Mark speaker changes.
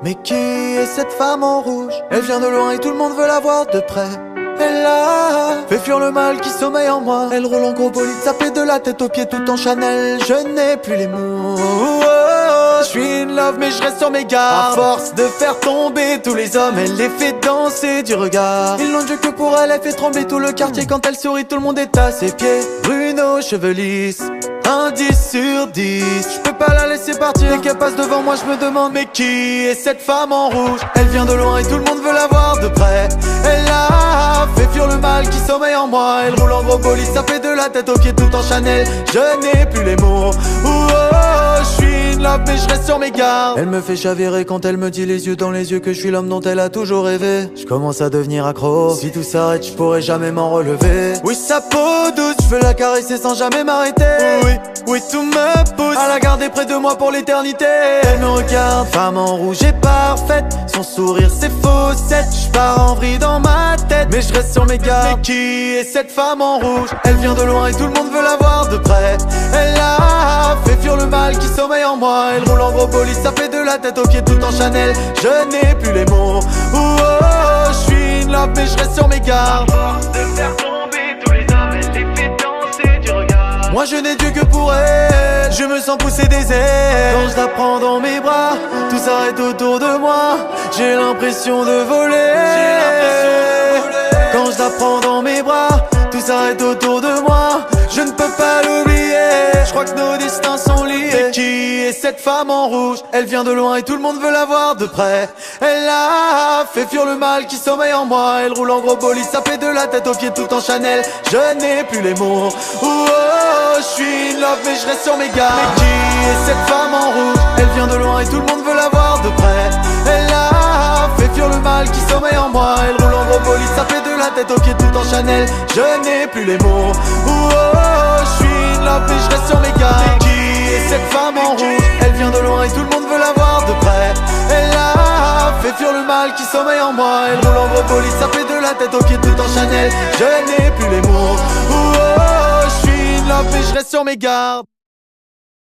Speaker 1: Mais qui est cette femme en rouge? Elle vient de loin et tout le monde veut la voir de près. Elle a fait fuir le mal qui sommeille en moi. Elle roule en gros bolide, ça fait de la tête aux pieds tout en Chanel. Je n'ai plus les mots. Je suis in love mais je reste sur mes gardes. À force de faire tomber tous les hommes, elle les fait danser du regard. Ils n'ont Dieu que pour elle, elle fait trembler tout le quartier. Quand elle sourit, tout le monde est à ses pieds. Bruno, cheveux lisses, un 10 sur 10. Je peux pas la laisser partir. Dès qu'elle passe devant moi, je me demande mais qui est cette femme en rouge? Elle vient de loin et tout le monde veut la voir de près. Elle a fait fuir le mal qui sommeille en moi. Elle roule en gros bolide, ça fait de la tête aux pieds tout en Chanel. Je n'ai plus les mots. Je suis in love mais je reste sur mes gardes. Elle me fait chavirer quand elle me dit les yeux dans les yeux que je suis l'homme dont elle a toujours rêvé. Je commence à devenir accro. Si tout s'arrête, je pourrais jamais m'en relever. Oui, sa peau douce, je veux la caresser sans jamais m'arrêter. Oui, tout me pousse à la garder près de moi pour l'éternité. Elle me regarde, femme en rouge et parfaite. Son sourire c'est faussette. Je pars en vrille dans ma tête, mais je reste sur mes gardes. Mais qui est cette femme en rouge? Elle vient de loin et tout le monde veut la voir de près. Elle a fait fuir le mal qui sommeille en moi. Elle roule en gros bolide, ça fait de la tête aux pieds tout en Chanel. Je n'ai plus les mots. Je suis in love mais je reste sur mes gardes.
Speaker 2: À force de faire tomber tous les hommes, elle les fait danser du regard.
Speaker 1: Moi je n'ai Dieu que pour elle. Je me sens pousser des ailes. Quand je la prends dans mes bras, tout s'arrête autour de moi. J'ai l'impression de voler. Quand je la prends dans mes bras, tout s'arrête autour de moi. Je ne peux pas l'oublier. Je crois que nos destins sont liés. Mais qui est cette femme en rouge? Elle vient de loin et tout le monde veut la voir de près. Elle a fait fuir le mal qui sommeille en moi. Elle roule en gros bolide, ça fait de la tête aux pieds tout en Chanel. Je n'ai plus les mots. Je suis in love mais je reste sur mes gardes. Mais qui est cette femme en rouge? Elle vient de loin et tout le monde veut la voir de près. Elle a fait fuir le mal qui sommeille en moi. Elle roule en gros bolide, ça fait de la tête aux pieds tout en Chanel. Je n'ai plus les mots. Je suis in love mais je reste sur mes gardes. Mais qui est cette femme en rouge? Elle vient de loin et tout le monde veut la voir de près. Elle a fait fuir le mal qui sommeille en moi. Elle roule en gros bolide, ça fait de la tête aux pieds tout en Chanel. Je n'ai plus les mots. Je suis in love mais je reste sur mes gardes.